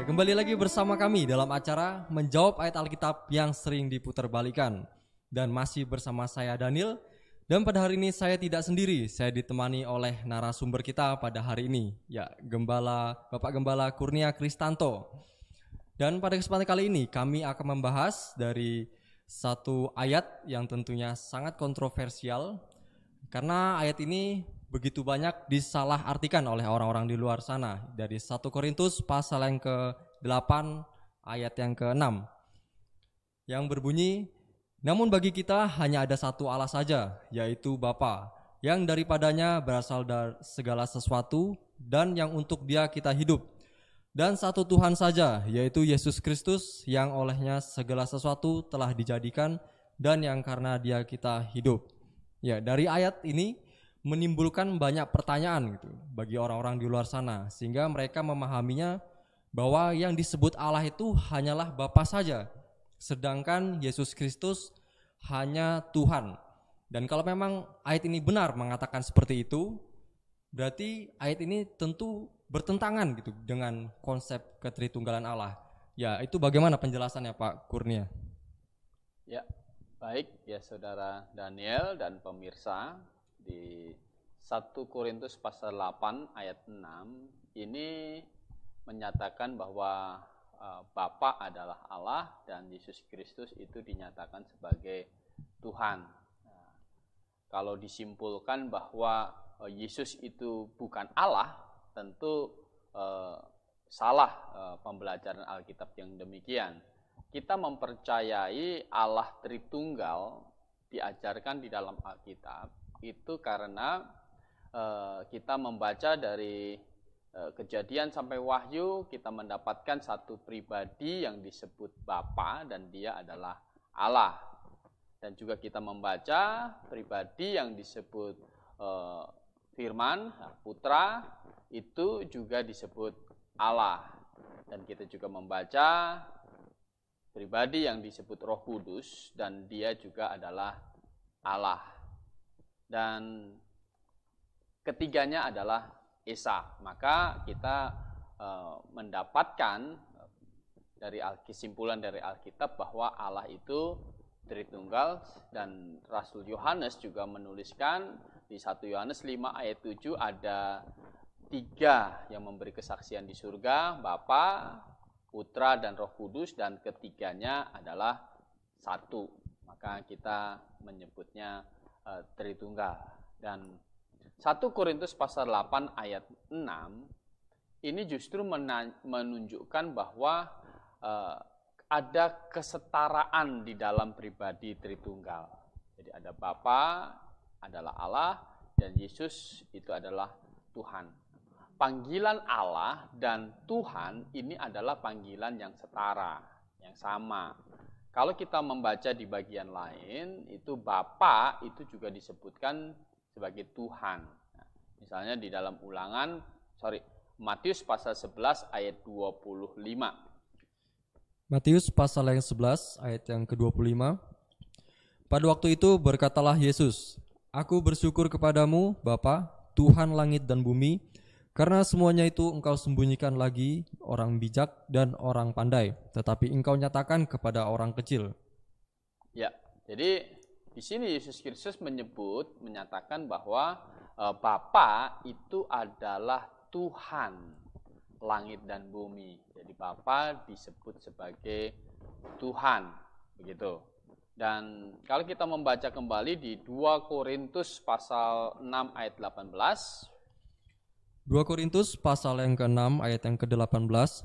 kembali lagi bersama kami dalam acara menjawab ayat Alkitab yang sering diputarbalikan. Dan masih bersama saya Daniel. Dan pada hari ini saya tidak sendiri, saya ditemani oleh narasumber kita pada hari ini, ya Bapak Gembala Kurnia Kristanto. Dan pada kesempatan kali ini kami akan membahas dari satu ayat yang tentunya sangat kontroversial, karena ayat ini begitu banyak disalahartikan oleh orang-orang di luar sana. Dari 1 Korintus pasal yang ke-8 ayat yang ke-6 yang berbunyi, namun bagi kita hanya ada satu Allah saja, yaitu Bapa, yang daripadanya berasal dari segala sesuatu dan yang untuk Dia kita hidup. Dan satu Tuhan saja, yaitu Yesus Kristus, yang olehnya segala sesuatu telah dijadikan dan yang karena Dia kita hidup. Ya, dari ayat ini menimbulkan banyak pertanyaan gitu bagi orang-orang di luar sana, sehingga mereka memahaminya bahwa yang disebut Allah itu hanyalah Bapa saja, sedangkan Yesus Kristus hanya Tuhan. Dan kalau memang ayat ini benar mengatakan seperti itu, berarti ayat ini tentu bertentangan gitu dengan konsep ketritunggalan Allah. Ya, itu bagaimana penjelasannya Pak Kurnia? Ya, baik ya Saudara Daniel dan pemirsa. Di 1 Korintus pasal 8 ayat 6 ini menyatakan bahwa Bapa adalah Allah dan Yesus Kristus itu dinyatakan sebagai Tuhan. Nah, kalau disimpulkan bahwa Yesus itu bukan Allah, tentu salah pembelajaran Alkitab yang demikian. Kita mempercayai Allah Tritunggal diajarkan di dalam Alkitab itu karena kita membaca dari Kejadian sampai Wahyu, kita mendapatkan satu pribadi yang disebut Bapa dan Dia adalah Allah. Dan juga kita membaca pribadi yang disebut Firman, Putra, itu juga disebut Allah. Dan kita juga membaca pribadi yang disebut Roh Kudus dan Dia juga adalah Allah. Dan ketiganya adalah Esa. Maka kita mendapatkan dari kesimpulan dari Alkitab bahwa Allah itu Tritunggal, dan Rasul Yohanes juga menuliskan di 1 Yohanes 5 ayat 7 ada 3 yang memberi kesaksian di surga, Bapa, Putra dan Roh Kudus, dan ketiganya adalah satu. Maka kita menyebutnya Tritunggal. Dan 1 Korintus pasal 8 ayat 6 ini justru menunjukkan bahwa ada kesetaraan di dalam pribadi Tritunggal. Jadi ada Bapa adalah Allah dan Yesus itu adalah Tuhan. Panggilan Allah dan Tuhan ini adalah panggilan yang setara, yang sama. Kalau kita membaca di bagian lain, itu Bapa itu juga disebutkan sebagai Tuhan. Nah, misalnya di dalam Matius pasal 11 ayat 25. Matius pasal yang 11 ayat yang ke-25. Pada waktu itu berkatalah Yesus, Aku bersyukur kepadamu, Bapa, Tuhan langit dan bumi, karena semuanya itu engkau sembunyikan lagi orang bijak dan orang pandai, tetapi engkau nyatakan kepada orang kecil. Ya, jadi di sini Yesus Kristus menyatakan bahwa Bapa itu adalah Tuhan langit dan bumi. Jadi Bapa disebut sebagai Tuhan, begitu. Dan kalau kita membaca kembali di 2 Korintus pasal 6 ayat 18. 2 Korintus pasal yang ke-6 ayat yang ke-18.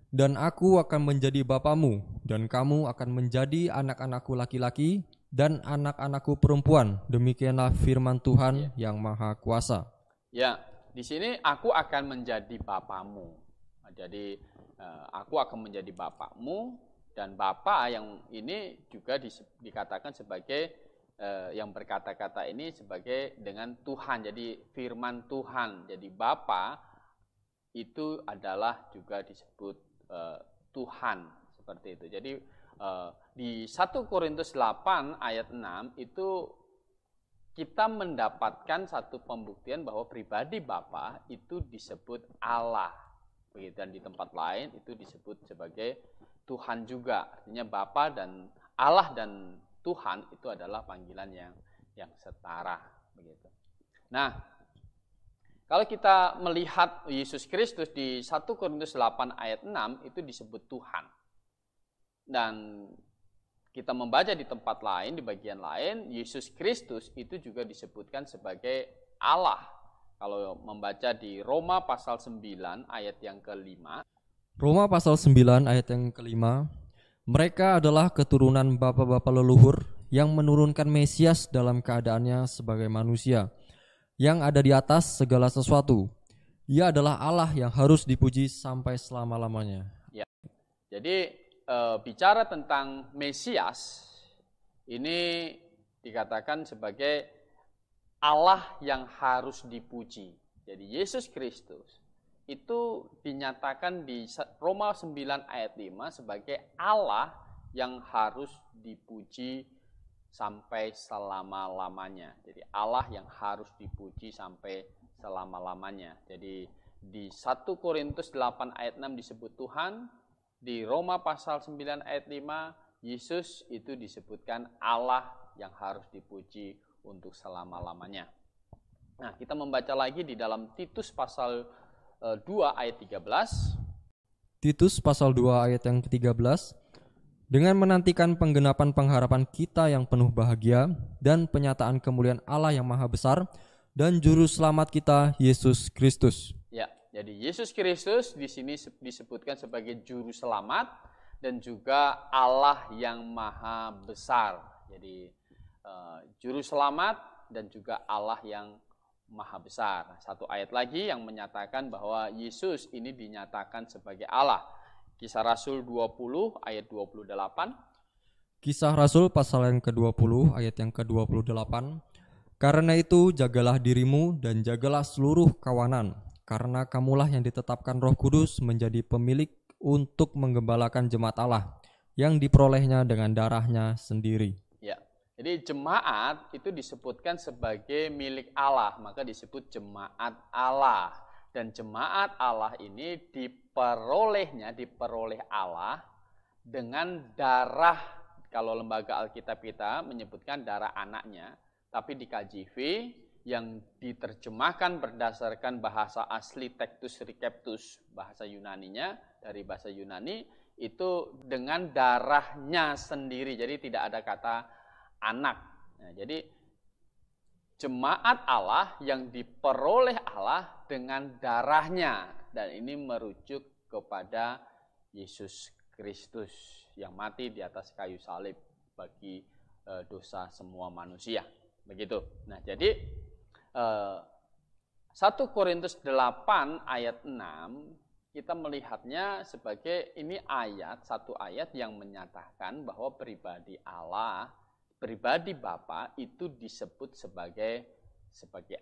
Dan aku akan menjadi bapamu, dan kamu akan menjadi anak-anakku laki-laki, dan anak-anakku perempuan. Demikianlah firman Tuhan yang Maha Kuasa. Ya, di sini aku akan menjadi bapamu. Jadi aku akan menjadi bapakmu, dan Bapa yang ini juga dikatakan sebagai yang berkata-kata ini sebagai dengan Tuhan. Jadi firman Tuhan. Jadi Bapa itu adalah juga disebut Tuhan, seperti itu. Jadi di 1 Korintus 8 ayat 6 itu kita mendapatkan satu pembuktian bahwa pribadi Bapa itu disebut Allah. Begitu, dan di tempat lain itu disebut sebagai Tuhan juga. Artinya Bapa dan Allah dan Tuhan itu adalah panggilan yang setara, begitu. Nah, kalau kita melihat Yesus Kristus di 1 Korintus 8 ayat 6 itu disebut Tuhan. Dan kita membaca di tempat lain, di bagian lain, Yesus Kristus itu juga disebutkan sebagai Allah. Kalau membaca di Roma pasal 9 ayat yang ke-5. Roma pasal 9 ayat yang ke-5. Mereka adalah keturunan bapa-bapa leluhur yang menurunkan Mesias dalam keadaannya sebagai manusia, yang ada di atas segala sesuatu. Ia adalah Allah yang harus dipuji sampai selama-lamanya. Ya. Jadi bicara tentang Mesias, ini dikatakan sebagai Allah yang harus dipuji. Jadi Yesus Kristus itu dinyatakan di Roma 9 ayat 5 sebagai Allah yang harus dipuji sampai selama-lamanya. Jadi Allah yang harus dipuji sampai selama-lamanya. Jadi di 1 Korintus 8 ayat 6 disebut Tuhan, di Roma pasal 9 ayat 5 Yesus itu disebutkan Allah yang harus dipuji untuk selama-lamanya. Nah, kita membaca lagi di dalam Titus pasal 2 ayat 13. Titus pasal 2 ayat yang ke-13. Dengan menantikan penggenapan pengharapan kita yang penuh bahagia dan penyataan kemuliaan Allah yang maha besar dan juru selamat kita Yesus Kristus. Ya, jadi Yesus Kristus di sini disebutkan sebagai juru selamat dan juga Allah yang maha besar. Jadi juru selamat dan juga Allah yang maha besar. Satu ayat lagi yang menyatakan bahwa Yesus ini dinyatakan sebagai Allah. Kisah Rasul 20 ayat 28. Kisah Rasul pasal yang ke-20 ayat yang ke-28. Karena itu jagalah dirimu dan jagalah seluruh kawanan, karena kamulah yang ditetapkan Roh Kudus menjadi pemilik untuk menggembalakan jemaat Allah yang diperolehnya dengan darahnya sendiri. Ya. Jadi jemaat itu disebutkan sebagai milik Allah, maka disebut jemaat Allah. Dan jemaat Allah ini diperoleh Allah dengan darah, kalau lembaga Alkitab kita menyebutkan darah anaknya, tapi di KJV yang diterjemahkan berdasarkan bahasa asli Textus Receptus, bahasa Yunaninya, dari bahasa Yunani, itu dengan darahnya sendiri, jadi tidak ada kata anak. Nah, jadi jemaat Allah yang diperoleh Allah dengan darahnya, dan ini merujuk kepada Yesus Kristus yang mati di atas kayu salib bagi dosa semua manusia. Begitu. Nah, jadi 1 Korintus 8 ayat 6 kita melihatnya sebagai ini satu ayat yang menyatakan bahwa pribadi Allah, pribadi Bapa itu disebut sebagai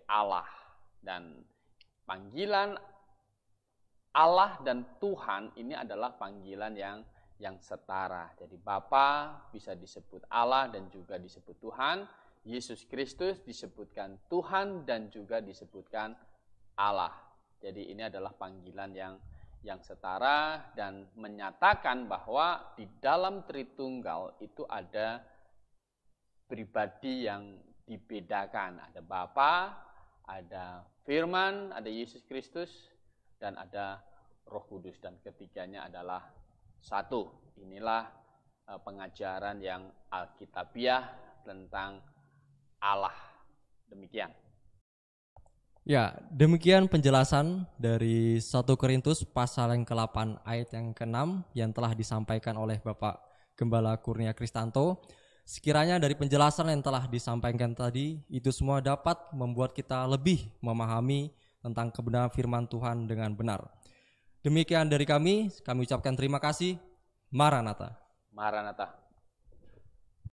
Allah, dan panggilan Allah dan Tuhan ini adalah panggilan yang setara. Jadi Bapa bisa disebut Allah dan juga disebut Tuhan. Yesus Kristus disebutkan Tuhan dan juga disebutkan Allah. Jadi ini adalah panggilan yang setara dan menyatakan bahwa di dalam Tritunggal itu ada pribadi yang dibedakan. Ada Bapa, ada Firman, ada Yesus Kristus, dan ada Roh Kudus, dan ketiganya adalah satu. Inilah pengajaran yang alkitabiah tentang Allah. Demikian. Ya, demikian penjelasan dari 1 Korintus pasal yang ke-8 ayat yang ke-6 yang telah disampaikan oleh Bapak Gembala Kurnia Kristanto. Sekiranya dari penjelasan yang telah disampaikan tadi, itu semua dapat membuat kita lebih memahami tentang kebenaran firman Tuhan dengan benar. Demikian dari kami ucapkan terima kasih. Maranatha. Maranatha.